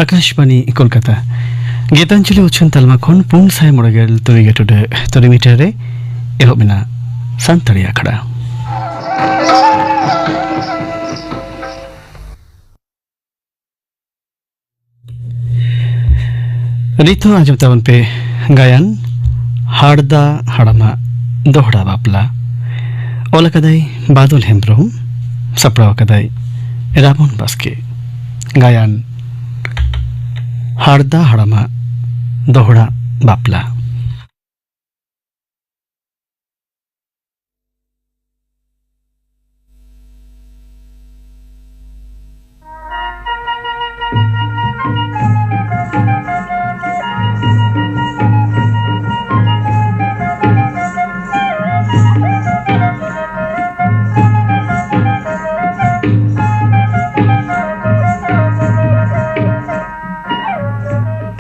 आकाशवाणी कोलकाता गीतांजलि उच्छन तलमा खन पुन साय मोड़गेल तुरिगे टुडे तुरिमीटर रे एहो बिना संतरी आखड़ा नितो आजम तवन पे गायन हाड़दा हाड़मा दोहड़ा बापला ओला कदाई बादल हेम्ब्रोम सपराव कदाई रामन बास्के गायन हाड़दा हाड़मा दोहड़ा बापला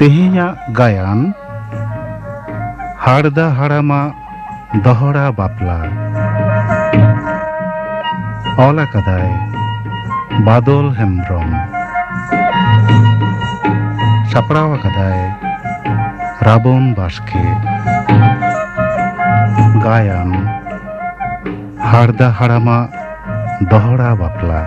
तेहेया गायन हाड़दा हाड़ामा दोहड़ा बापला ओला कदाय बादल हेम्ब्रोम सपड़ाव कदाय राबन बास्के गायन हाड़दा हाड़ामा दोहड़ा बापला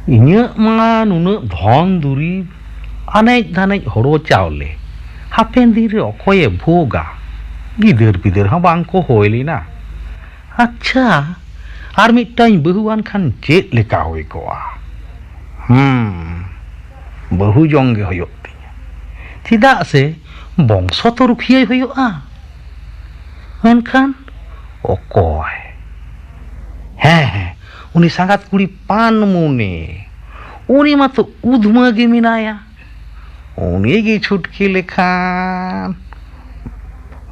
इन्हें मा नुन धन दुरी अनेक धानेक हड़ो चावले हापेन दिरे अखये भोगा गिदर पिदर हाँ बांको होयलिना अच्छा आर मिटाई बहुआन खान चेत लेका होय कोआ बहु जंगे होयो तिया चिदा से बंशो तो रुखिये होयोआ मेनखान अकय हैं उनी सांगात कुड़ी पान मुने उनी मातो उधमगे मिनाया उनी गे छुटकी लेखान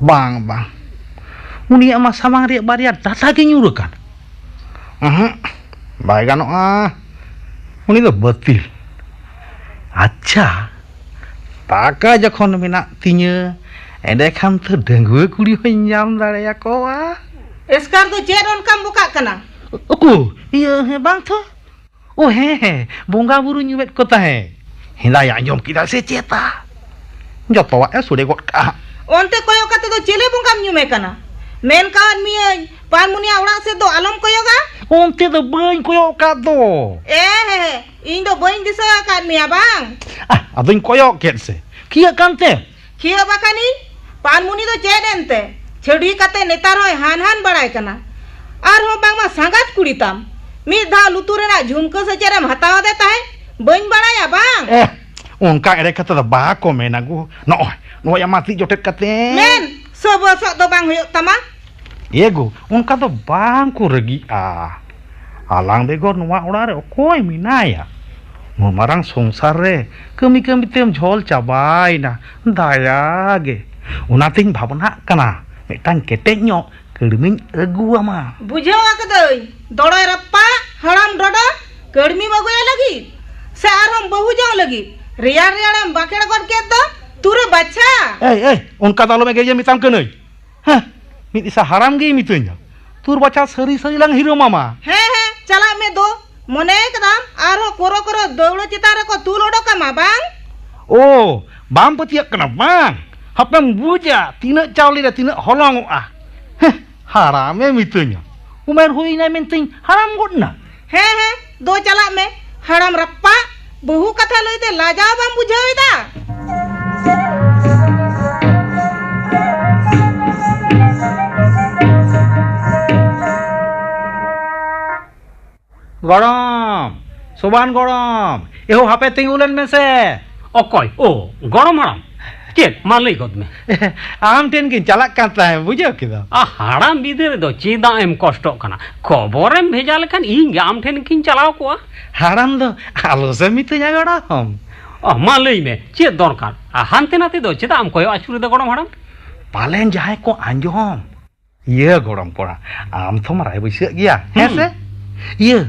बांग बांग उनी आमा सामांग रे बारिया डाटा गे ᱧᱩᱨᱟᱠᱟᱱ बाय गानोआ उनी दो बतिल अच्छा टाका जखन मेना तिᱧᱟ एंडेखान तो डंगुआ कुड़ी होय ᱧᱟᱢ दाड़ेया कोआ एस्कार तो चेर उनका बुका कना ओको ये है बांग तो ओ है बोंगा बुरु ᱧᱩᱢᱮᱫ को ताहे हिंदाय आंजम किदा से चेता जतवा ए सुडे गट का ओनते कोयो काते तो चेले बुंगाम ᱧᱩᱢᱮ कना मेन कान मियाई पानमुनिया उड़ा से तो आलम कोयोगा ओनते तो बाई कोयो का दो इन दो बाई दिसा का मिया बांग अदुन कोयो केट से किया कांते किया बाकानी पानमुनि तो चेदेनते छड़ी काते नेतार होय हान हान बड़ाय कना आर हो बांग मा सांगात कुड़ी ताम मी धा लुतुरेना झुमको से चेरम हतावा देता है बइन बड़ाया बांग उनका एरे कते दा बा को मेना गु नो या माती जोटेट कते मेन सब सो दो बांग होयो तमा एगो उनका तो बांग को रगी आलांग बेगोर नुवा उड़ा रे कोई मिनाया मारांग संसार रे कमी कमी तेम झोल चाबायना दायागे उनातिन भावना कना मिटांग केटे ᱧᱚ कड़मिन अगुआमा बुझावा कदई दड़य रप्पा हराम डडा कड़मी बगुया लगी से आर हम बहु जाओ लगी रिया रिया हम बाकेड़ गड के दो तुरे बच्चा ए उनका दालो में गेजे मिताम कनई ह मिदिसा हराम गे मितोnya तुर बच्चा सरी सरी लंग हीरो मामा है चला में दो मने एकदम आरो कोरो कोरो दौड़ चितारे को तू लोडो का माबांग ओ बाम पतिया कना बांग हपेम बुजा तीना चावली रे तीना हलंगोआ हरामे मितोnya उमेर हुईना मेंतिन हराम गोडना है दो चला में हराम रप्पा बहु कथा लइते लाजा बाम बुझाइदा गरम सोबान गरम एहो हापे तिंगुलेन में से ओकोय ओ गरम हराम चेक मालई गद में आम टेन किन चला काता है बुझो किदा हाड़ाम बिदर दो चेदा एम कष्ट कना खबरम भेजा लेखान इन आम ठेन किन चलाव कोआ हाड़ाम दो आलो से मितुया गड़ा हम मालई में चे दरकार हानते नाते दो चेदा आम कोयो आचुरे द गरम हाड़ाम पालेन जहां को आंजोम ये गरम कोड़ा आम तो माराय बैसे गया है से iya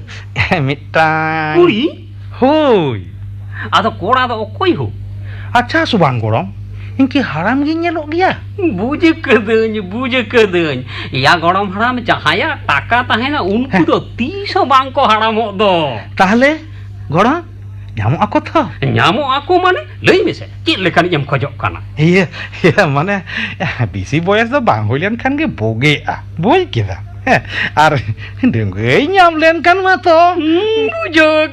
mitang Kuri? hoi Ado kora do okoi ho? acha subang gorom inki haram gi nyelok dia Buja kedenya. Ya gorom haram jahaya taka tahena unku do 300 bangko haramok do. tahle gorom nyamuk aku tho Nyamuk aku mane lei mese. Cik lekan jam kojok kana. iya iya mane bisi boyas do bang hulian kan ge boge boy kita ar dengge nyam len kan ma to Buja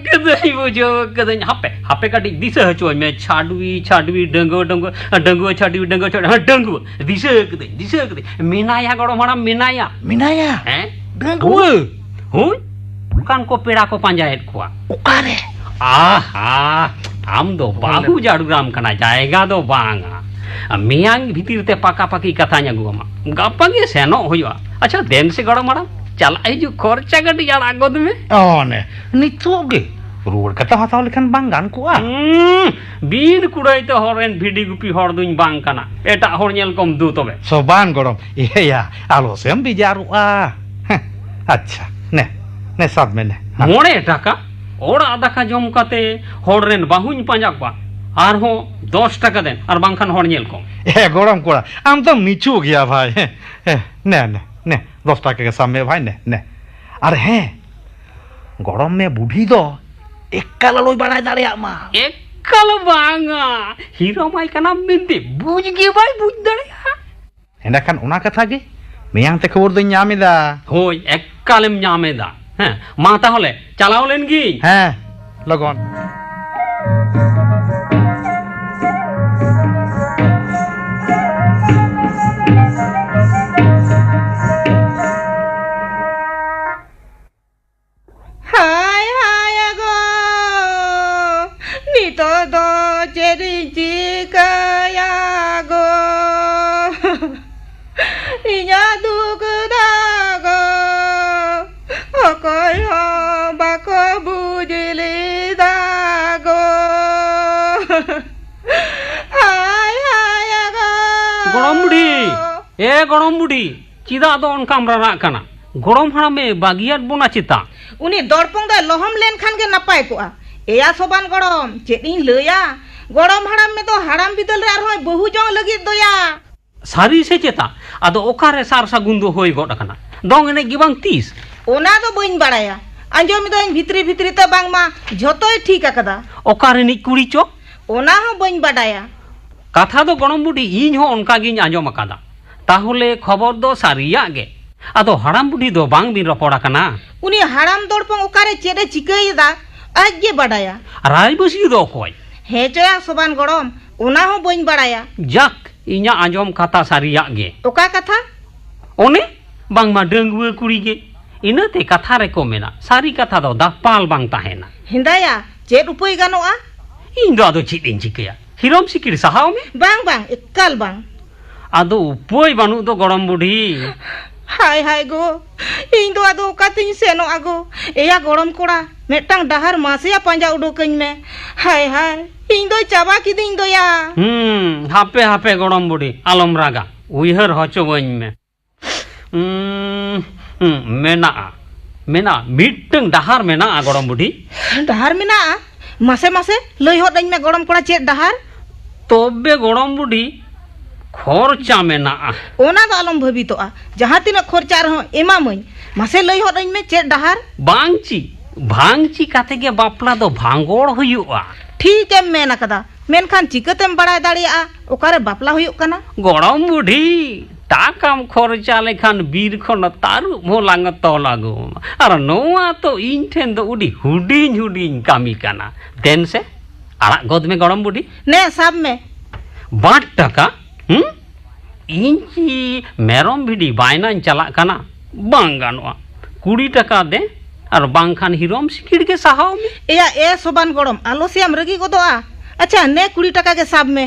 kedenya. Hape kadi disa hacuan me chadwi denggo chadwi disa kedenya. Minaya gorom haram minaya. minaya Denggo. Hui? Bukan ko peda ko panjait kuat. okare Am do bahu jaduram kana jayga do banga. Miang bhitir te paki katanya gua ma. Gapa ge senok hoywa. Acha den se gorom maram. Chala hiju khorcha gadi jala god me. oh ne nitu ge ruwar kata hataw lekan banggan ku Bir kurai te horen bhidi gupi hor duñ bang kana. Eta hor nyel kom du tobe. soban gorom iya alo sem bijaru acha ne sad me ne More taka ora daka jom kate horen bahuñ panjak ba. Ar ho 10 টাকা দেন আর বাংখান হর nyel kom. gorom kora am to nichu gya bhai ne 10 টাকা के सामने भाई ने আর হ্যাঁ গরম মে বুড়ি দো একাল লই বাড়াই দাঁড়িয়ে মা Ekal banga. Hiro mai kana minte buj ge bai buj dareya. এন্ডাখান ওনা কথা কি মিয়াং তে খবর দই nyamida Hoi ekalem nyame da. হ্যাঁ মা তাহলে চালাও লেন কি হ্যাঁ লগন Hai ago nito do jadi jikaya go inya dugudago okoi ho bako bujili dago hai ago গরম বুড়ি গরম বুড়ি চিদা দো অনকাম রানা কানা গরম হারামে বাগিয়াত বোনা চিতা ᱩᱱᱤ ᱫᱚᱲᱯᱚᱝ ᱫᱚ ᱞᱚᱦᱚᱢ ᱞᱮᱱᱠᱷᱟᱱ ᱜᱮ ᱱᱟᱯᱟᱭ ᱠᱚᱜᱼᱟ ᱮᱭᱟ ᱥᱚᱵᱟᱱ ᱜᱚᱲᱚᱢ ᱪᱮᱫ ᱤᱧ ᱞᱟᱹᱭᱟ ᱜᱚᱲᱚᱢ ᱦᱟᱲᱟᱢ ᱢᱮ ᱫᱚ ᱦᱟᱲᱟᱢ ᱵᱤᱫᱟᱹᱞ ᱨᱮ ᱟᱨᱦᱚᱸ ᱵᱟᱹᱦᱩ ᱡᱚᱝ ᱞᱟᱹᱜᱤᱫ ᱫᱚᱭᱟ সারি সে চেতা আদো ওকারে সার সাগুন দো হই গড কানা দং এনে গিবাং তিস ᱚᱱᱟ ᱫᱚ ᱵᱟᱹᱧ ᱵᱟᱲᱟᱭᱟ ᱟᱸᱡᱚᱢ ᱫᱟᱹᱧ ᱵᱷᱤᱛᱨᱤ ᱛᱮ ᱵᱟᱝᱢᱟ ᱡᱷᱚᱛᱚᱭ ᱴᱷᱤᱠ ᱟᱠᱟᱫᱟ ওকারে নি কুড়ি চো ᱚᱱᱟ ᱦᱚᱸ ᱵᱟᱹᱧ ᱵᱟᱰᱟᱭᱟ কথা তো গরম বুড়ি ইñ হো অনকা গিñ আঁজম আকাদা তাহলে খবর দো সারিয়া গে আদো হারাম বুড়ি দো বাং বিন রপড়া কানা ᱩᱱᱤ ᱦᱟᱲᱟᱢ ᱫᱚᱲᱯᱚᱝ ᱚᱠᱟᱨᱮ ᱪᱮᱫ ᱮ ᱪᱤᱠᱟᱹᱭᱮᱫᱟ ᱟᱡ ᱜᱮ ᱵᱟᱰᱟᱭᱟ রাই বসি দো কয় ᱦᱮᱸ ᱪᱚᱭᱟ ᱥᱚᱵᱟᱱ ᱜᱚᱲᱚᱢ ᱚᱱᱟ ᱦᱚᱸ ᱵᱟᱹᱧ ᱵᱟᱲᱟᱭᱟ যাক ইñা আঁজম কথা সারিয়া গে ᱚᱠᱟ ᱠᱟᱛᱷᱟ অনে বাংমা ডঙ্গুয়া কুড়ি গে ইনাতে কথা রে কমেনা সারি কথা দো দাপাল বাং তাহেনা ᱦᱮᱸᱫᱟᱭᱟ ᱪᱮᱫ ᱩᱯᱟᱹᱭ ᱜᱟᱱᱚᱜᱼᱟ ইñ দো আদো চিট ইñ চিকেয়া হিরম সিকির সাহাও মে ᱵᱟᱝ ᱮᱠᱟᱞ ᱵᱟᱝ আদো উপায় বানু দো গরম বুড়ি হাই গো ᱤᱧ ᱫᱚ ᱟᱫᱚ ᱚᱠᱟᱛᱤᱧ ᱥᱮᱱᱚᱜᱼᱟ ᱜᱚ ᱮᱭᱟ ᱜᱚᱲᱚᱢ ᱠᱚᱲᱟ ᱢᱤᱫᱴᱟᱝ ᱰᱟᱦᱟᱨ ᱢᱟᱥᱮᱭᱟ ᱯᱟᱸᱡᱟ ᱩᱰᱩᱠᱟᱹᱧ ᱢᱮ হাই ᱤᱧ ᱫᱚ ᱪᱟᱵᱟ ᱠᱤᱫᱤᱧ ᱫᱚᱭᱟ হাপে গরম বুড়ি আলম রাগা উইহার হচো বইন মে মেনা মিটং ডাহার মেনা গরম বুড়ি ᱰᱟᱦᱟᱨ ᱢᱮᱱᱟᱜᱼᱟ ᱢᱟᱥᱮ ᱞᱟᱹᱭ ᱦᱚᱫ ᱟᱹᱧ ᱢᱮ ᱜᱚᱲᱚᱢ ᱠᱚᱲᱟ ᱪᱮᱫ ᱰᱟᱦᱟᱨ তবে গরম বুড়ি খরচা মেনা ᱚᱱᱟ ᱫᱚ ᱟᱞᱚᱢ ᱵᱷᱟᱹᱵᱤᱛᱚᱜᱼᱟ ᱡᱟᱦᱟᱸ ᱛᱤᱱᱟᱹᱜ ᱠᱷᱚᱨᱪᱟ ᱨᱮᱦᱚᱸ ᱮᱢᱟᱢᱟᱹᱧ ᱢᱟᱥᱮ ᱞᱟᱹᱭ ᱦᱚᱫ ᱟᱹᱧ ᱢᱮ ᱪᱮᱫ ᱰᱟᱦᱟᱨ ভাঙচি কাতে গে বাপলা দো ভাঙড় হুয়ুয়া ᱴᱷᱤᱠᱮᱢ ᱢᱮᱱ ᱟᱠᱟᱫᱟ ᱢᱮᱱᱠᱷᱟন ᱪᱤᱠᱟᱹᱛᱮᱢ ᱵᱟᱲᱟᱭ ᱫᱟᱲᱮᱭᱟᱜᱼᱟ ᱚᱠᱟᱨᱮ ᱵᱟᱯᱞᱟ ᱦᱩᱭᱩᱜ ᱠᱟᱱᱟ গরম বুড়ি টাকাম খরচা লেখান বীর খন তারু ভোলাঙ্গ তলাগো আর নোয়া তো ইন ঠেন দো উডি হুডিং কামি কানা দেন সে আড়াক গদ মে গরম বুড়ি নে ᱥᱟᱵ ᱢᱮ 5 টাকা ইঞ্চি মেরম ভিডি বাইনান চালাক কানা বাং গানোয়া 20 টাকা দে আর বাংখান হিরম সিকিড় কে সাহাও মে এয়া এ সবান গরম আলসিয়াম রেগি গদোয়া আচ্ছা নে 20 টাকা কে সাব মে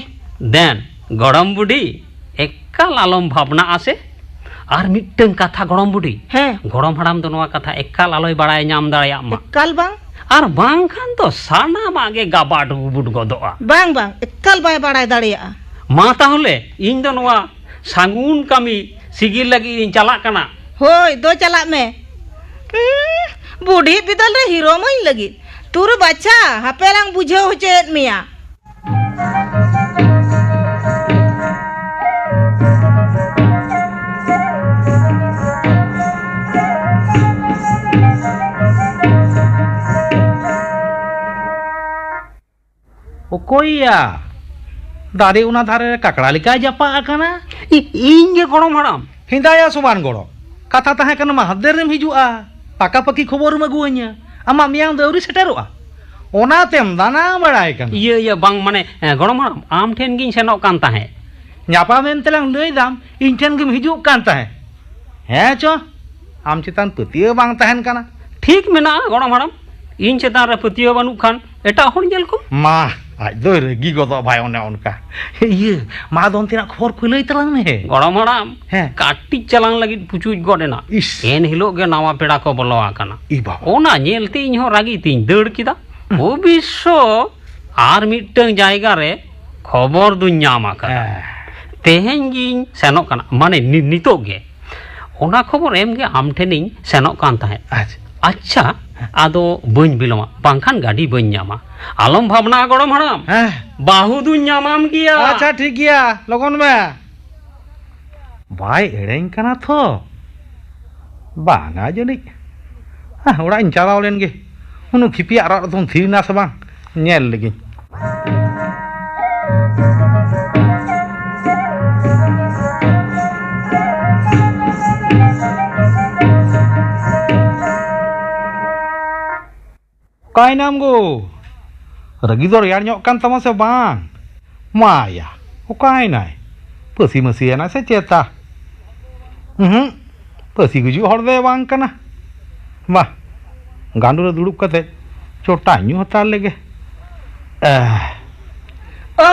দেন গরম বুড়ি একাল আলম ভাবনা আছে আর মিট্টং কথা গরম বুড়ি হ্যাঁ গরম হারাম তো নোয়া কথা একাল আলোয় বাড়ায় নাম দাঁড়ায় মা একাল বাং আর বাংখান তো সানাম আগে গাবাট বুট গদোয়া বাং একাল বাই বাড়ায় দাঁড়িয়াগᱼᱟ মা তাহলে ইন দো নোয়া সাগুন কামি সিগির লাগি ইন চালাক কানা হই দো চালাক মে बूढ़ी बिदल रे हीरो मई लगी तुर बच्चा हपेलांग बुझे हो चेत मिया ओकोया दारे उना धारे काकड़ा लिका जापा आकाना ᱤᱧ ᱜᱮ ᱜᱚᱲᱚᱢ ᱦᱟᱲᱟᱢ हिंदाया सुमान गड़ो कथा तहे कना मा हदेर रेम हिजुआ पाका पकी खबर मगुआnya आमा मियां दौरी सेटेरोआ ओना तेम दाना बड़ाय कन ᱤᱭᱟᱹ ᱵᱟᱝ ᱢᱟᱱᱮ ᱜᱚᱲᱚᱢ ᱦᱟᱲᱟम ᱟᱢ ᱴᱷᱮᱱ ᱜᱤᱧ ᱥᱮᱱᱚᱜ ᱠᱟᱱ ᱛᱟᱦᱮᱸ ᱧᱟᱯᱟ ᱢᱮᱱ ᱛᱮᱞᱟᱝ ᱞᱟᱹᱭ ᱫᱟᱢ ᱤᱧ ᱴᱷᱮᱱ ᱜᱮᱢ ᱦᱤᱡᱩᱜ ᱠᱟᱱ ᱛᱟᱦᱮᱸ ᱦᱮᱸ ᱪᱚ ᱟᱢ ᱪᱮᱛᱟᱱ ᱯᱟᱹᱛᱭᱟᱹᱣ ᱵᱟᱝ ᱛᱟᱦᱮᱱ ᱠᱟᱱᱟ ᱴᱷᱤᱠ ᱢᱮᱱᱟᱜᱼᱟ ᱜᱚᱲᱚᱢ ᱦᱟᱲᱟᱢ ᱤᱧ ᱪᱮᱛᱟᱱ ᱨᱮ ᱯᱟᱹᱛᱭᱟᱹᱣ ᱵᱟᱹᱱᱩᱜ ᱠᱷᱟᱱ ᱮᱴᱟᱜ ᱦᱚᱲ ᱧᱮᱞ ᱠᱚᱢ मा आज दो रेगी गोदो भाई ओने उनका ये मा दोन तीना खबर खुलई तलांग ने ᱜᱚᱲᱚᱢ ᱦᱟᱲᱟम ᱦᱮᱸ ᱠᱟᱹᱴᱤᱡ ᱪᱟᱞᱟᱝ ᱞᱟᱹᱜᱤᱫ ᱯᱩᱪᱩᱡ ᱜᱚᱫ ᱮᱱᱟ इस ᱮᱱ ᱦᱤᱞᱳᱜ ᱜᱮ ᱱᱟᱣᱟ ᱯᱮᱲᱟ ᱠᱚ ᱵᱚᱞᱚ ᱟᱠᱟᱱᱟ ई बाबा ᱚᱱᱟ ᱧᱮᱞᱛᱮ ᱤᱧ ᱦᱚᱸ ᱨᱟᱹᱜᱤ ᱛᱤᱧ ᱫᱟᱹᱲ ᱠᱮᱫᱟ ᱚᱵᱚᱥᱥᱚ ᱟᱨ ᱢᱤᱫᱴᱟᱝ ᱡᱟᱭᱜᱟ ᱨᱮ ᱠᱷᱚᱵᱚᱨ ᱫᱩᱧ ᱧᱟᱢ ᱟᱠᱟᱫᱟ ᱛᱮᱦᱮᱧ ᱜᱤᱧ ᱥᱮᱱᱚᱜ ᱠᱟᱱᱟ ᱢᱟᱱᱮ ᱱᱤᱛᱚᱜ ᱜᱮ ᱚᱱᱟ ᱠᱷᱚᱵᱚᱨ ᱮᱢᱜᱮ ᱟᱢ ᱴᱷᱮᱱᱤᱧ ᱥᱮᱱᱚᱜ ᱠᱟᱱ ᱛᱟᱦᱮᱸᱫ आज ᱟᱪᱪᱷᱟ ᱟᱫᱚ ᱵᱟᱹᱧ ᱵᱤᱞᱚᱢᱟ ᱵᱟᱝᱠᱷᱟन ᱜᱟᱹᱰᱤ ᱵᱟᱹᱧ ᱧᱟᱢᱟ ᱟᱞᱚᱢ ᱵᱷᱟᱵᱱᱟᱜᱼᱟ ᱜᱚᱲᱚᱢ ᱦᱟᱲᱟᱢ हैं ᱵᱟᱹᱦᱩ ᱫᱩᱧ ᱧᱟᱢᱟᱢ ᱜᱮᱭᱟ अच्छा ठीक गया लगन में भाई एड़ें कना थो बांगा जनी हां ओड़ा इन चलाव लेन गे उनु खिपिया रा तुम थीना से बांग नेल लगी काय नाम गो रगी दो यार ᱧᱚᱜ ᱠᱟᱱ ᱛᱟᱢᱟ ᱥᱮ ᱵᱟᱝ माया ᱚᱠᱟᱭᱱᱟᱭ ᱯᱟᱹᱥᱤ ᱢᱟᱹᱥᱤᱭᱟᱱᱟ ᱥᱮ ᱪᱮᱛᱟ ᱯᱟᱹᱥᱤ ᱜᱩᱡᱩᱜ ᱦᱚᱲ ᱫᱚ ᱵᱟᱝ ᱠᱟᱱᱟ ᱵᱟ ᱜᱟᱸᱰᱩ ᱨᱮ ᱫᱩᱲᱩᱵ ᱠᱟᱛᱮ ᱪᱚᱴᱟ ᱧᱩ ᱦᱟᱛᱟᱲ ᱞᱮᱜᱮ ओ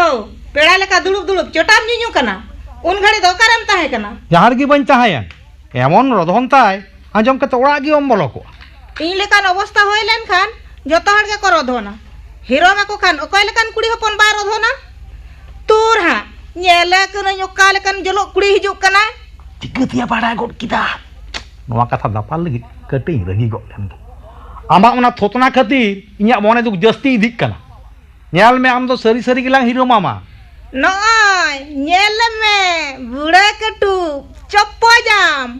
पेड़ा लेका दुड़ुब दुड़ुब चोटाम ᱧᱩᱧᱩ कना उन घड़ी दो करम ताहे कना ᱡᱟᱦᱟᱸ ᱨᱮᱜᱮ ᱵᱟᱹᱧ ᱛᱟᱦᱮᱸᱭᱮᱱ ᱮᱢᱚᱱ ᱨᱚᱫᱷᱚᱱ ᱛᱟᱭ ᱟᱸᱡᱚᱢ ᱠᱟᱛᱮ ᱚᱲᱟᱜ ᱜᱮ ᱵᱚᱞᱚ ᱠᱚᱜᱼᱟ इन लेकान अवस्था होय लेन खान जतो हड़ के को रोधोना हीरो माको खान ओकय लेकान कुड़ी हपन बाय रोधोना तूर हा ñele कने ओका लेकान जलो कुड़ी हिजुक कना चिका तिया बाड़ा गोड किदा नोवा कथा दापाल लगी कटिंग रगी गोड लेन आमा ओना थोतना खातिर इᱧᱟᱜ मने दुख जस्ती इदिक कना ñal me am do सरी सरी गिलांग हीरो मामा नय ñele me बुड़ा कटू चप्पो जाम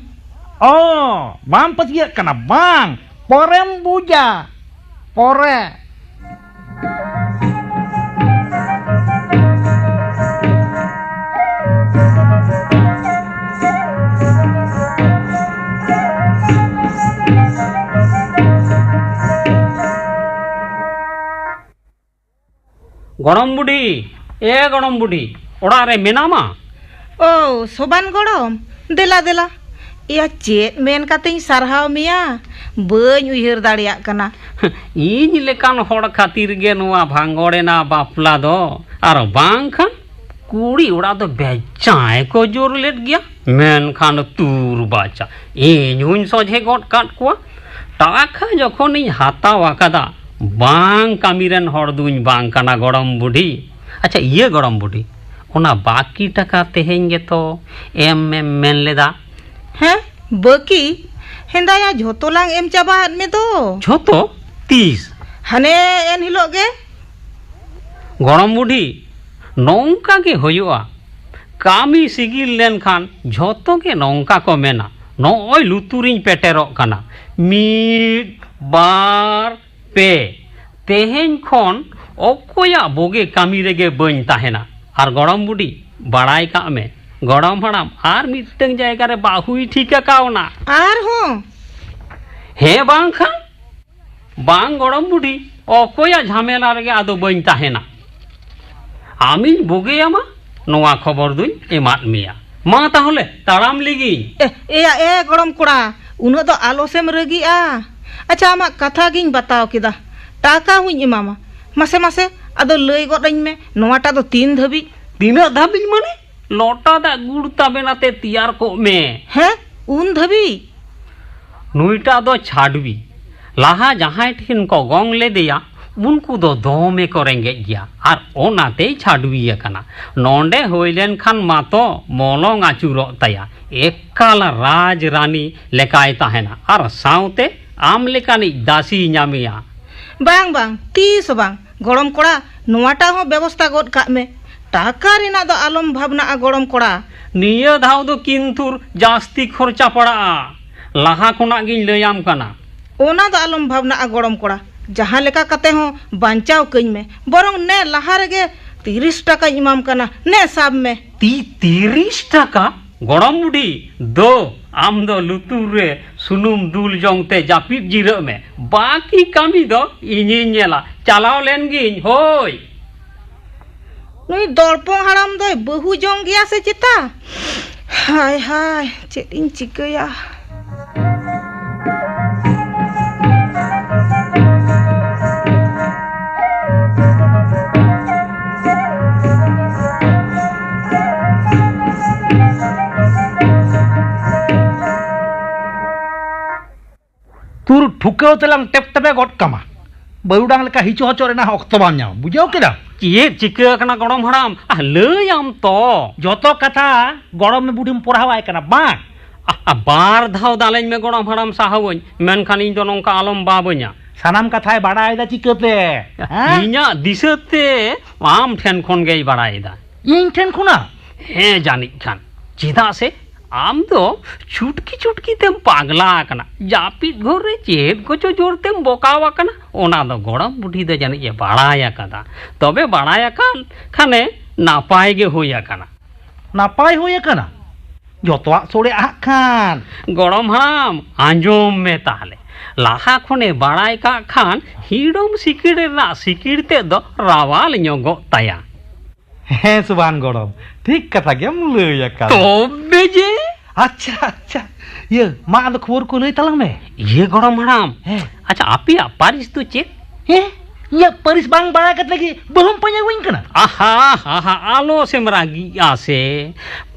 ओ बाम पतिया कना बांग porem buja pore গড়ম বুড়ি গড়ম বুড়ি ওড়াগ রে মেনামা ओ सोबान गड़म देला देला या चेत मेन कातेኝ सारहाव मिया बाñ उयहर दाड़िया कना ᱤᱧ ᱞᱮᱠᱟᱱ ᱦᱚᱲ ᱠᱷᱟᱹᱛᱤᱨ ᱜᱮ ᱱᱚᱣᱟ ᱵᱷᱟᱸᱜᱚᱲᱮᱱᱟ ᱵᱟᱯᱞᱟ ᱫᱚ ᱟᱨ ᱵᱟᱝᱠᱷᱟᱱ ᱠᱩᱲᱤ ᱚᱲᱟᱜ ᱫᱚ ᱵᱮᱪᱟᱭ ᱠᱚ ᱡᱳᱨ ᱞᱮᱫ ᱜᱮᱭᱟ ᱢᱮᱱᱠᱷᱟन ᱛᱩᱨ ᱵᱟᱪᱟ ᱤᱧ ᱦᱚᱧ ᱥᱚᱡᱷᱮ ᱜᱚᱫ ᱠᱟᱫ ᱠᱚᱣᱟ ᱴᱟᱠᱟ ᱡᱚᱠᱷᱚᱱᱤᱧ ᱦᱟᱛᱟᱣ ᱟᱠᱟᱫᱟ ᱵᱟᱝ ᱠᱟᱹᱢᱤ ᱨᱮᱱ ᱦᱚᱲ ᱫᱩᱧ ᱵᱟᱝ ᱠᱟᱱᱟ ᱜᱚᱲᱚᱢ ᱵᱩᱰᱷᱤ ᱟᱪᱪᱷᱟ ᱤᱭᱟᱹ ᱜᱚᱲᱚᱢ ᱵᱩᱰᱷᱤ ᱚᱱᱟ ᱵᱟᱹᱠᱤ ᱴᱟᱠᱟ ᱛᱮᱦᱮᱧ ᱜᱮᱛᱚ ᱮᱢ ᱢᱮᱱ ᱞᱮᱫᱟ हैं बकी हेंदाया झोतोलांग एम चाबात में दो ঝᱚᱛᱚ তিস हने एन हिलो गे গড়ম বুড়ি নৌকা গে হইয়া কামি সিগিল লেনখান ঝᱚᱛᱚ গে নৌকা কো মেনা নয় লুতুরিñ পেটেরক কানা মিট বার পে তেহেñ খন অকয়া বগে কামি রেগে বইñ তাহেনা আর গড়ম বুড়ি বাড়াই কাগ মে গড়ম হাড়াম আর মিদটাং জায়গা রে বাহুই ঠিক কাওনা आर हो হে বাংখান বাং গড়ম বুড়ি অকয়া ঝামেলা রেগে আদো বইñ তাহেনা আমি বগেয়ামা নোয়া খবর দুই এমাত মিয়া মা তাহলে তাড়াম লিগি ए गड़म कोड़ा उनो दो आलोसेम रगी आ अच्छा आमा कथा गिन बताओ किदा टाका हुई इमामा मासे मासे अदो लई गडኝ में नोवाटा दो 3 धबी তিনা ধাবিñ মানে লটা দা গুড় তাবেনাতে তিয়ার কো মে हैं उन धबी নুইটা দো ছাড়বি লাহা জাহাই ঠিন কো গং লে দেয়া উনকু দো দমে করেঙ্গে গিয়া আর ওনাতেই ছাড়বি একানা নন্ডে হইলেন খান মাতো মলং আচুর তায়া একাল রাজ রানী লেকায় তাহেনা আর সাউতে आम लेकानिज दासी नामिया बांग बांग तीस बांग गरम कोड़ा नोवाटा हो व्यवस्था गोद काग में टाका रेना दो आलम भावना गरम कोड़ा निया धाव दो किंतुर जास्ती खर्चा पड़ा लाहा खुना गिन लयाम कना ओना दो आलम भावना गरम कोड़ा जहाँ लेका कते हो बांचाव कई में बरंग ने लहा रेगे 30 टाका इमाम कना ने साब में 30 टाका गरम बुढ़ी दो आम दो लुतुर रे सुनुम दुल जोंगते जापिद जिरो में बाकी कमी दो इनी नेला चलाव लेन गिन होय नुई दर्पण हाराम दो बहु जोंग गया से चिता हाय हाय चेत इन चिकया तुर ठुकाव तेलांग टेप टेपे गट कामा बरुडांग लेका हिचो हचो रेना ऑक्तो बाम ᱧᱟᱢ बुझाव केदा चेत चिका कना गरम हराम लयाम तो जतो कथा गरम में बुढ़ीम पढ़ावाय कना बा बार धाव दालें में गरम हराम साहावኝ मेनखान इन दो नोंका आलम बाबanya सानाम कथाय बाडायदा चिकते इना दिसते आम ठेन खन गई बाडायदा इन ठेन खुना हे जानी खान चिदा से आम तो चुटकी चुटकी तेम पागला कना जापिद घर रे चेत कोचो जोर तेम बोकावा कना ओना दो गरम बुढ़ी दो जानी ये बाड़ाया कदा तबे बाड़ाया कान खाने नापाय गे होया कना नापाय होया कना जतवा सोड़े आ खान गरम हराम आंजोम में ताहले लाहा खने बाड़ाय का खान हिडम सिकिड़े ना सिकिड़ते दो रावाल ᱧᱚᱜᱚᱜ ताया हे सुबान गरम ठीक कथा गेम लया का तबे जे अच्छा अच्छा ये मा दो खबर को लई तलांग में ये गरम हराम हे अच्छा आपिया पारिस तो चेक हे ये परिस बांग बाड़ा कत लगी बहुम पया विन कना आहा आहा आलो सेमरा गिया से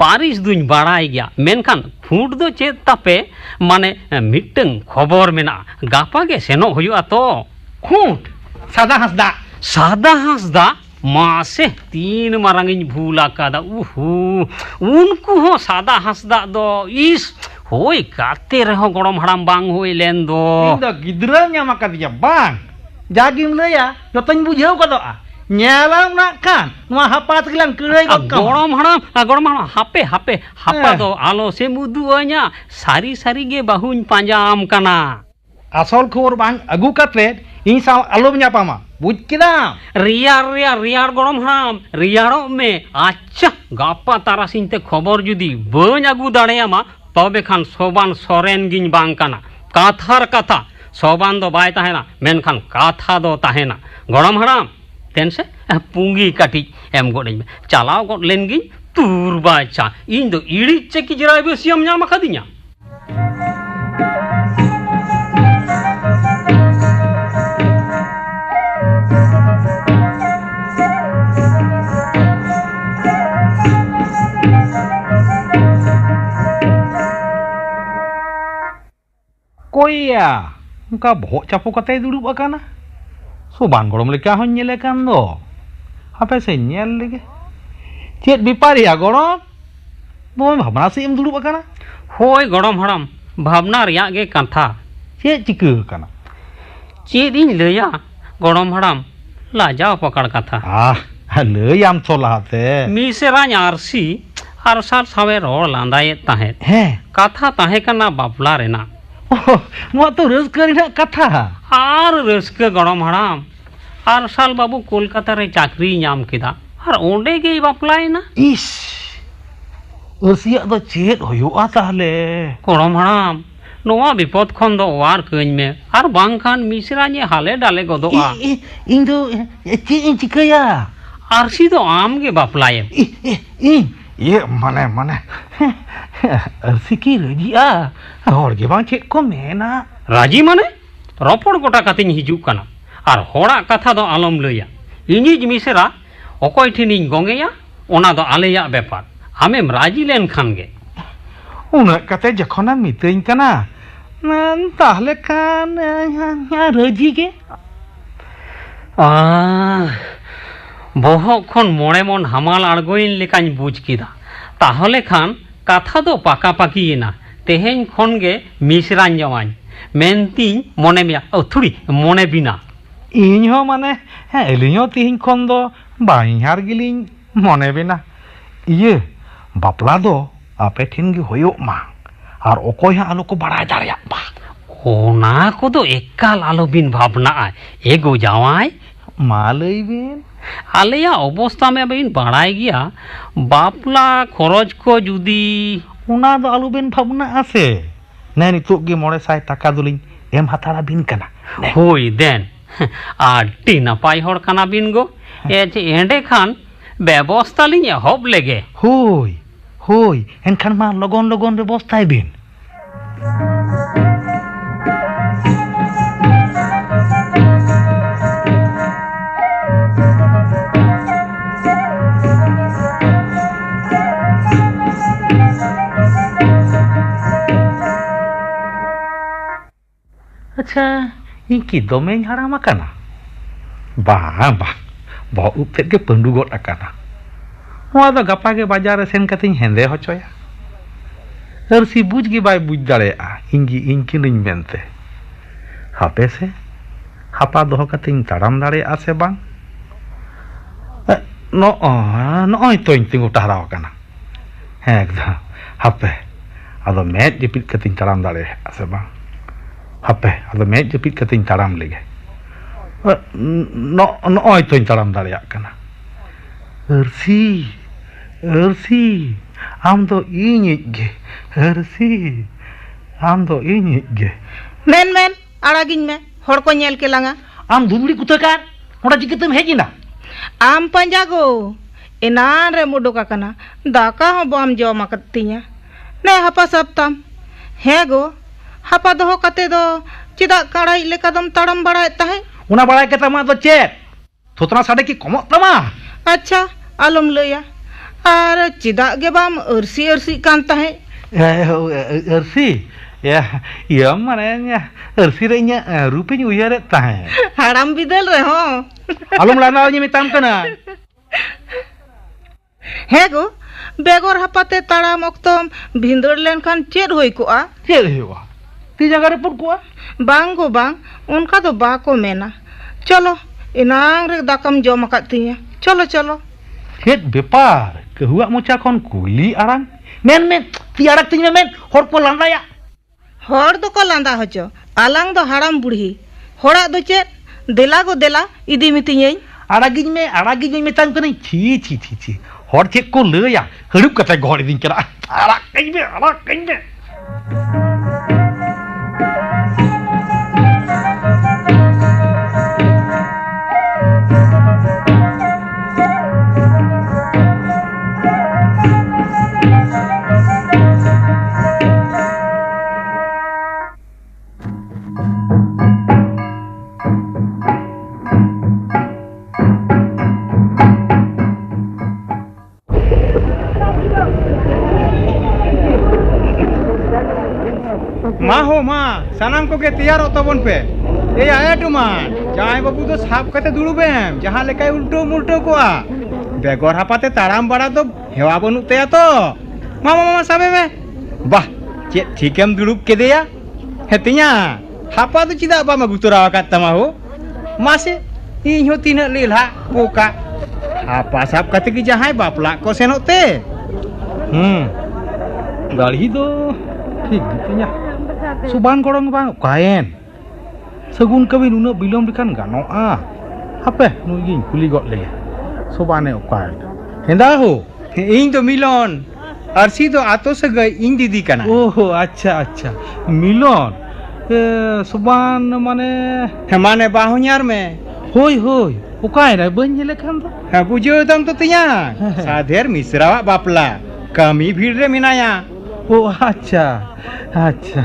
पारिस दुñ बाड़ाय गया मेनखान फूट दो चेत तापे माने मिटंग खबर मेना गापा गे सेनो हुयुआ तो खूंट सादा हंसदा मासे 3 मारांगिन भूला कादा उहु उनको हो सादा हंसदा दो इस होय काते रहो गरम हराम बांग होय लेन दो इंदा गिदरा ᱧᱟᱢᱟ ᱠᱟᱫᱤᱭᱟ बांग जागिम लया जतन बुझाव कदोआ ᱧᱮᱞᱟᱢ ना कान ᱱᱚᱣᱟ हापात गिलां ᱠᱤᱲᱟᱹᱭ ᱫᱚ गरम हराम हापे हापे हापा दो आलो से मुदुआ냐 सारी सारी गे बाहुन पांजाम कना आसल खबर बांग अगु काते इन साव आलोम ᱧᱟᱯᱟᱢᱟ बुझ किदा रियार गरम हराम रियारो में अच्छा गापा तारासिन ते खबर जुदी बन अगु दाड़ेयामा तबे खान सोबान सोरेन गिन बांग कना काथार कथा सोबान दो बाय ताहेना मेनखान काथा दो ताहेना गरम हराम तेन से पुंगी काटी एम गोडे में चलाव गोड लेन गिन तुर बाचा इन दो इड़ी चेकी जराय बेसियम ᱧᱟᱢ खादिया कोई या उनका बहुत चापो कते दुड़ुब अकाना सोबान गरम लेका हन नेले कान दो हापे से नेल लेगे चेत बिपारिया गरम दो भावना से एम दुड़ुब अकाना होय गरम हराम भावना रिया गे कांथा चेत चिका काना चेत इन लया गरम हराम लाजाव पकड़ कथा लयाम सोलाते मिसेरा आरसी आरसार सावे रोड लांदाये ताहे हे कथा ताहे कना बापला रेना तो रस्कर कथा और रस्क गरम हराम और साल बाबू कोलकाता रे चाकरी नाम किदा और ओंडे गे बापलायना इस ओसिया दो चेत होयुआ ताहले गरम हराम नोआ विपद खन दो वार कइन में और बांखान मिसरा ने हाले डाले गदोआ इन दो चे चिकया आरसी दो आम गे बापलाये ये माने आरसी की रजिया हर गे बांग चेत को मेना राजी माने रपड़ गोटा कातिन हिजु कना और होड़ा कथा दो आलम लया इनिज मिसरा अकय ठिनिन गंगेया ओना दो आलेया बेपार आमेम राजी लेन खान गे उना कते जखना मितैन कना ताहले खान राजी गे बहक खन मोड़े मन हामाल आड़गोइन लेकान बुझ किदा ताहले खान कथा दो पाका पाकियेना तेहें खन गे मिश्रान जमाई मेनती मने मिया ओ थोड़ी मने बिना ᱤᱧ ᱦᱚᱸ ᱢᱟᱱᱮ ᱦᱮᱸ ᱟᱹᱞᱤᱧ ᱦᱚᱸ ᱛᱤᱦᱤᱧ ᱠᱷᱚᱱ ᱫᱚ ᱵᱟᱹᱧᱦᱟᱨ ᱜᱮᱞᱤᱧ ᱢᱚᱱᱮ ᱵᱮᱱᱟ ᱤᱭᱟᱹ ᱵᱟᱯᱞᱟ ᱫᱚ ᱟᱯᱮ ᱴᱷᱮᱱ ᱜᱮ ᱦᱩᱭᱩᱜ ᱢᱟ ᱟᱨ ᱚᱠᱚᱭ ᱦᱚᱸ ᱟᱞᱚ ᱠᱚ ᱵᱟᱲᱟᱭ ᱫᱟᱲᱮᱭᱟᱜ ᱢᱟ ओना को तो एकाल आलो बिन भावना एगो जावाई ᱢᱟ ᱞᱟᱹᱭ ᱵᱮᱱ आलिया अवस्था में बिन बढ़ाई गया बापला खरच को जुदी ᱚᱱᱟ ᱫᱚ ᱟᱞᱚᱵᱮᱱ ᱵᱷᱟᱵᱽᱱᱟᱜᱼᱟ ᱥᱮ ᱱᱮ ᱱᱤᱛᱚᱜ ᱜᱮ 500 ᱴᱟᱠᱟ ᱫᱚᱞᱤᱧ ᱮᱢ ᱦᱟᱛᱟᱲᱟ ᱵᱤᱱ ᱠᱟᱱᱟ होई देन आटी नपाई हर खाना बिन गो एंडे खान व्यवस्था लिंग एहब लेगे ᱦᱳᱭ ᱦᱳᱭ ᱮᱱᱠᱷᱟᱱ ᱢᱟ ᱞᱚᱜᱚᱱ ᱞᱚᱜᱚᱱ ᱵᱮᱵᱚᱥᱛᱷᱟᱭ ᱵᱤᱱ ᱟᱪᱪᱷᱟ ᱤᱧ ᱠᱤ ᱫᱚᱢᱮᱧ ᱦᱟᱲᱟᱢ ᱟᱠᱟᱱᱟ ᱵᱟᱝ ᱵᱟᱝ ᱵᱚᱦᱚᱜ ᱩᱵ ᱛᱮᱫ ᱜᱮ ᱯᱟᱺᱰᱩ ᱜᱚᱫ ᱟᱠᱟᱱᱟ ᱱᱚᱣᱟ ᱫᱚ ᱜᱟᱯᱟ ᱜᱮ ᱵᱟᱡᱟᱨ ᱨᱮ ᱥᱮᱱ ᱠᱟᱛᱮᱧ ᱦᱮᱸᱫᱮ ᱦᱚᱪᱚᱭᱟ ᱟᱹᱨᱥᱤ ᱵᱩᱡᱽ ᱜᱮ ᱵᱟᱭ ᱵᱩᱡᱽ ᱫᱟᱲᱮᱭᱟᱜᱼᱟ ᱤᱧ ᱜᱮ ᱤᱧ ᱠᱤᱱᱟᱹᱧ ᱢᱮᱱᱛᱮ ᱦᱟᱯᱮ ᱥᱮ ᱦᱟᱯᱟ ᱫᱚᱦᱚ ᱠᱟᱛᱮᱧ ᱛᱟᱲᱟᱢ दाᱲᱮᱭᱟᱜᱼᱟ ᱥᱮ ᱵᱟᱝ ᱱᱚᱜᱼᱚᱭ ᱛᱚᱧ ᱛᱤᱸᱜᱩ ᱴᱟᱦᱨᱟᱣ ᱟᱠᱟᱱᱟ ᱦᱮᱸ ᱮᱠᱫᱚᱢ ᱦᱟᱯᱮ ᱟᱫᱚ ᱢᱮᱫ ᱡᱟᱹᱯᱤᱫ ᱠᱟᱛᱮᱧ ᱛᱟᱲᱟᱢ ᱫᱟᱲᱮᱭᱟᱜᱼᱟ ᱥᱮ ᱵᱟᱝ ᱦᱟᱯᱮ ᱟᱫᱚ ᱢᱮᱫ ᱡᱟᱹᱯᱤᱫ ᱠᱟᱛᱮᱧ ᱛᱟᱲᱟᱢ ᱞᱮᱜᱮ ᱱᱚᱜᱼᱚᱭ ᱛᱚᱧ ᱛᱟᱲᱟᱢ ᱫᱟᱲᱮᱭᱟᱜ ᱠᱟᱱᱟ ᱟᱹᱨᱥᱤ ᱟᱹᱨᱥᱤ ᱟᱢ ᱫᱚ ᱤᱧᱤᱡ ᱜᱮ ᱟᱹᱨᱥᱤ ᱟᱢ ᱫᱚ ᱤᱧᱤᱡ ᱜᱮ मेन मेन आड़ागिन में हर को नेल के लांगा ᱟᱢ ᱫᱩᱢᱲᱤ ᱠᱩᱛᱟᱹᱠᱟᱨ ᱚᱸᱰᱮ ᱪᱤᱠᱟᱹᱛᱮᱢ ᱦᱮᱡ ᱮᱱᱟ आम पंजा गो एनान रे मुडोका कना दाका हो बम जम आकतिया ने हपा सप्तम हे गो हपा दो कते दो चिदा कड़ाई लेका दम तड़म बड़ाय ताहे ᱚᱱᱟ ᱵᱟᱲᱟᱭ ᱠᱟᱛᱮ ᱢᱟ ᱫᱚ ᱪᱮᱫ ᱛᱷᱚᱛᱨᱟ ᱥᱟᱰᱮ ᱠᱤ ᱠᱚᱢᱚᱜ ᱛᱟᱢᱟ अच्छा आलम लया आर चिदा गे बाम अरसी अरसी कान ताहे ᱟᱹᱨᱥᱤ ᱤᱭᱟᱹ ᱢᱟᱱᱮ ᱟᱹᱨᱥᱤ ᱨᱮ ᱤᱧᱟᱹᱜ ᱨᱩᱯᱤᱧ ᱩᱭᱦᱟᱹᱨᱮᱫ ᱛᱟᱦᱮᱸ हाड़ाम बिदल रे हो ᱟᱞᱚᱢ ᱞᱟᱸᱫᱟᱣᱤᱧ ᱢᱮᱛᱟᱢ ᱠᱟᱱᱟ हे गो बेगोर हपाते तड़ाम अक्तम भिंदर लेन खान चेद होई कोआ ᱪᱮᱫ ᱦᱩᱭᱩᱜᱼᱟ ᱛᱤ ᱡᱟᱸᱜᱟ ᱨᱮ ᱯᱩᱨ ᱠᱚᱜᱼᱟ बांग गो बांग उनका तो बाको मेना चलो इनांग रे दाकम जम आकतिया चलो चलो ᱪᱮᱫ ᱵᱮᱯᱟᱨ ᱠᱟᱹᱦᱩᱣᱟᱜ ᱢᱚᱪᱟ ᱠᱷᱚᱱ ᱠᱩᱭᱞᱤ ᱟᱲᱟᱝ ᱢᱮᱱ ᱢᱮᱱ ᱛᱤ ᱟᱲᱟᱜ ᱛᱤᱧ ᱢᱮ ᱢᱮᱱ ᱦᱚᱲ ᱠᱚ ᱞᱟᱸᱫᱟᱭᱟ हर दो को लांदा हचो आलांग दो हाड़ाम बुढ़ी होड़ा दो चेद देला गो देला इदी मितियई ᱟᱲᱟᱜᱤᱧ ᱢᱮ ᱢᱮᱛᱟᱢ ᱠᱟᱹᱱᱟᱹᱧ ᱪᱷᱤ ᱪᱷᱤ ᱪᱷᱤ ᱪᱷᱤ ᱦᱚᱲ ᱪᱮᱫ ᱠᱚ ᱞᱟᱹᱭᱟ ᱦᱟᱹᱲᱩᱵ ᱠᱟᱛᱮ ᱜᱚᱦᱚᱲ ᱤᱫᱤᱧ ᱠᱟᱱᱟ ᱟᱲᱟᱜ ᱠᱟᱹᱧ ᱢᱮ मा हो मा सानाम को के तैयारो तबन पे ए आया टुमान जाय बाबू तो साफ कते दुड़ुबेम जहां लेकाय उल्टो मुल्टो कोआ बेगोर हापाते ताराम बड़ा तो हेवा बनु तया तो मामा मामा साबे में वाह चे ठीकेम दुड़ुब के देया हेतिया हापा तो चिदा बा मगुतरा कातमा हो मासे इन हो तीन लीला पोका हापा साफ कते की जहां बापला को सेनोते गाड़ी दो ठीक गितिया सुबान गड़ों बांग कायन सगुन कभी नुना बिलोम दिखान गानो हापे नुगिन कुली गट ले सुबाने कायन हेंदा हो इन तो मिलन अरसी तो आतो से गई इन दीदी कना ओह अच्छा अच्छा मिलन सुबान माने माने बाहुन्यार में होय होय उकाय रे बन जेले खान दो हाँ बुझो दम तो तिया साधेर मिश्रावा बापला कमी भीड़ रे मिनाया ओ अच्छा अच्छा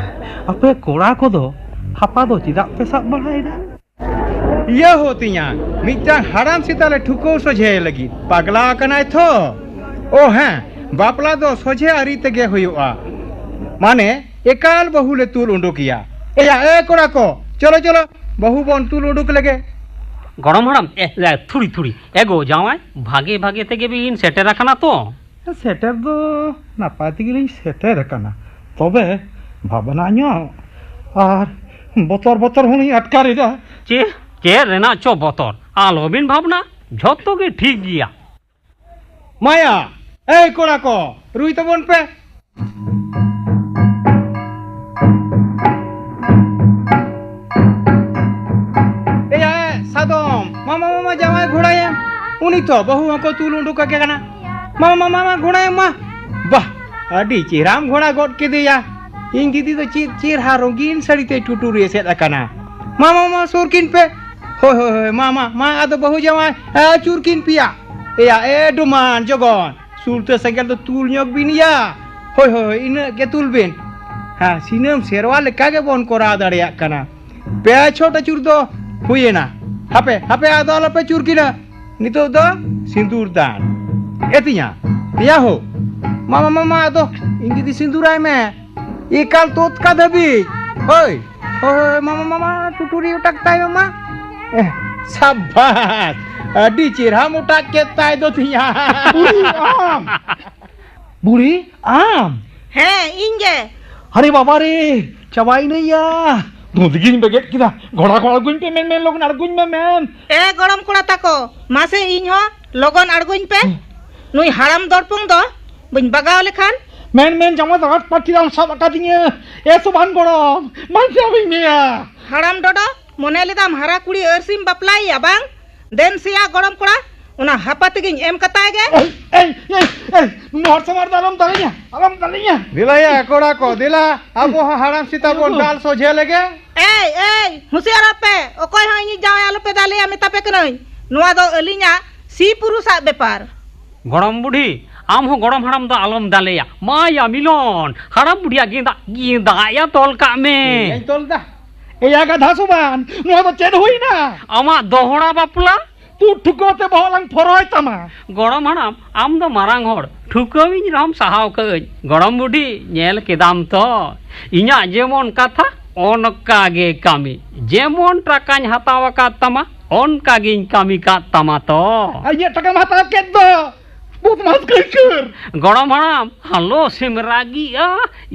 अपे कोड़ा को दो हापा दो चिदा पे सब बढ़ाई दा ये होतिया मिटा हराम सीताले ठुको सोझे लगी पगला कनाय थो ओ हैं बापला दो सोझे अरी तेगे हुआ माने एकाल बहुले तुल उंडुकिया ए कोड़ा को चलो चलो बहु बन तुल उंडुक लगे गरम हड़ाम थोड़ी थोड़ी एगो जावाई भागे भागे तेगे भी इन सेटेरा खाना तो सेटर दो नापाती के लिए सेटर रखना তবে ভাবনা ᱧᱚᱜ আর বতর বতর হনি আটকারেদা चे रेना चो बतर आलोबिन भावना झोतो गे ठीक गिया মায়া এই কোড়া কো রুই তবন পে এই আয় সাদম মামা মামা জামাই ঘোড়ায় উনি তো বহু को তুল উন্ডুকা কে কানা মামা মামা ঘোড়ায় মা বাহ আডি চিরাম ঘোড়া গট কে দিয়া ইং দিদি তো চির হারঙ্গিন সাড়িতে টুটুরি সেট আকানা মামা মামা সুরকিন পে होय होय होय मामा मा आदो बहु जमाय चुरकिन पिया या ए डुमान जगन सुरते सेगल तो तुल ᱧᱚᱜ बिन या होय होय इना के तुल बिन हा सिनम सेरवा लेका के बन करा दाड़िया कना पे छोटा चुर दो हुयेना हापे हापे आदो लपे चुरकिना नितो दो सिंदूर दान एतिया पिया हो मामा मामा आदो इंगी दी सिंदूराय में इकाल तोत का दबी होय होय मामा मामा टुटुरी उटकताय मामा साबास अडी चिरहा मोटा के ताय दो थिया বুড়ি আম হ্যাঁ ইঞ্জে আরে বাবা রে চাবাই নাই ইয়া দুদিন বেগেট কিদা ঘোড়া ঘোড়া গুইন পে মেন মেন লোক নাড়গুইন মে মেন এ গরম কোড়া তাকো মাসে ইñ হ লগন আড়গুইন পে নুই হারাম দরপং দ বইন বাগাও লেখান মেন মেন জামা দাঁত পাকিলাম সব আকাদিয়ে এ সুবান গরম মানছে আমি মিয়া হারাম ডডো মনে লিদাম হারা কুড়ি আরসিম বাপলাই আবাং দেন সিয়া গরম কোড়া ওনা হাপাতে গিন এম কাতায় গে এই এই এই মোর সমার দালম দালিয়া दिलाया कोड़ा को दिला अब वो हराम सीता बोल डाल सोझे लगे এই হুঁশিয়ার আপে অকয় হয়নি যাওয়া আলোপে দালে আমি তাপে কনই নোয়া দো এলিña সি পুরুষা ব্যাপার गड़म बुढ़ी आम हो गड़म हड़म दा आलम दालेया माया मिलन हड़म बुढ़िया गेंदा या तोल का में यही तोल दा এই আগা ধাসুবান নোয়া তো চেন হই না आमा दोहड़ा बापला তু ঠুকতে বহলাং ফরয় তামা गड़म हड़म आम दो मारांग होड़ ठुकविन राम साहाव कई गड़म बुढ़ी नेल केदाम तो इñा जेमन कथा ओनका गे कामी जेमन टाकाñ हताव का तमा ओनका गिñ कामी का तमा तो আইয়া টাকা মাথা কেদ দো বহুত মাস কইছর गड़म हड़म हालो सिमरागिया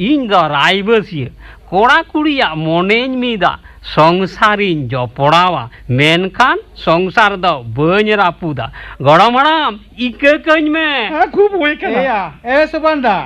इन दो रायबसिया कोड़ा कुड़िया मनेñ मिदा संसारिन जपड़ावा मेनखान संसार द बñ रापुदा गड़म हड़म इके कñ में খুব হই কেনা एया ए सुबंदा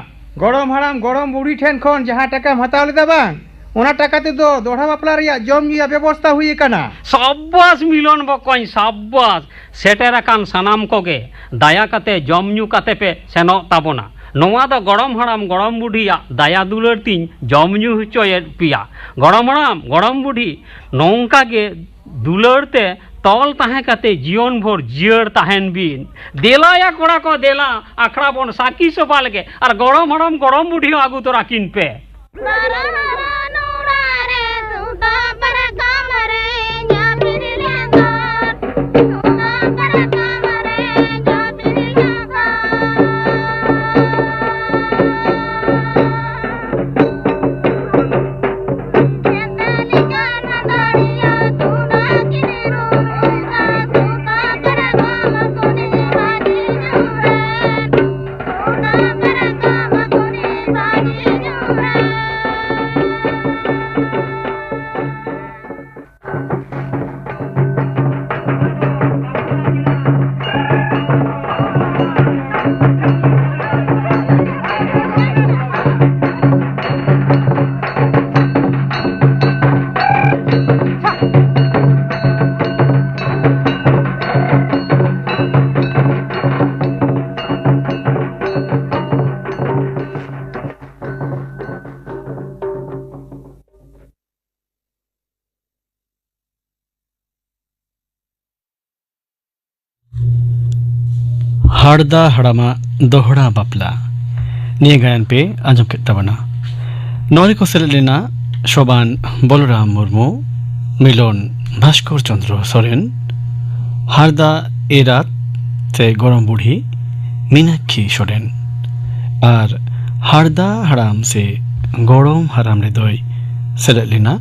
गरम हराम गरम बुढ़ी ठेन खन जहां टाका हताव लेदा बांग ओना टाका ते दो दोढ़ा बापला रिया जम जिया व्यवस्था हुई कना साब्बास मिलन बकñ साब्बास सेटेराकान सानाम कोगे दाया काते जमñu काते पे सेनो ताबोना नोआ द गड़म हड़ाम गड़म बुढ़िया दाया दुलर तीन जमñu हचोये पिया गड़म हड़ाम गड़म बुढ़ी नौका गे दुलरते तल ताहे काते जीवन भर जियर ताहेन बिन देला या कोड़ा को देला आखड़ा बन साकी सोपा लगे और गड़म हड़ाम गड़म बुढ़ी आगु तो राकिन पे हाड़दा हड़ामा दोहड़ा बापला निये गायन पे आंजम के तबना नौरे को सेलेना शोभान बलराम मुर्मू मिलन भास्कर चंद्र सोरेन हाड़दा एरात ते गरम बुढ़ी मीनाक्षी सोरेन और हाड़दा हड़ाम से गरम हराम रे दोय सेलेना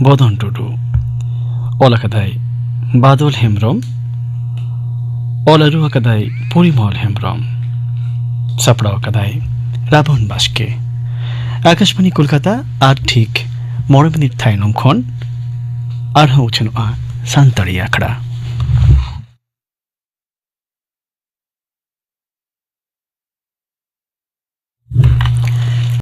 बदन टुडू ओलाकदाय बादल हेमब्रम ओलारू कदाई परिमल हेमब्रम सपड़ाव कदाई राबन बास्के आकाशवाणी कोलकाता और ठीक 9 मिनिट थायनम खन और उछनोआ सांताड़ी आखड़ा।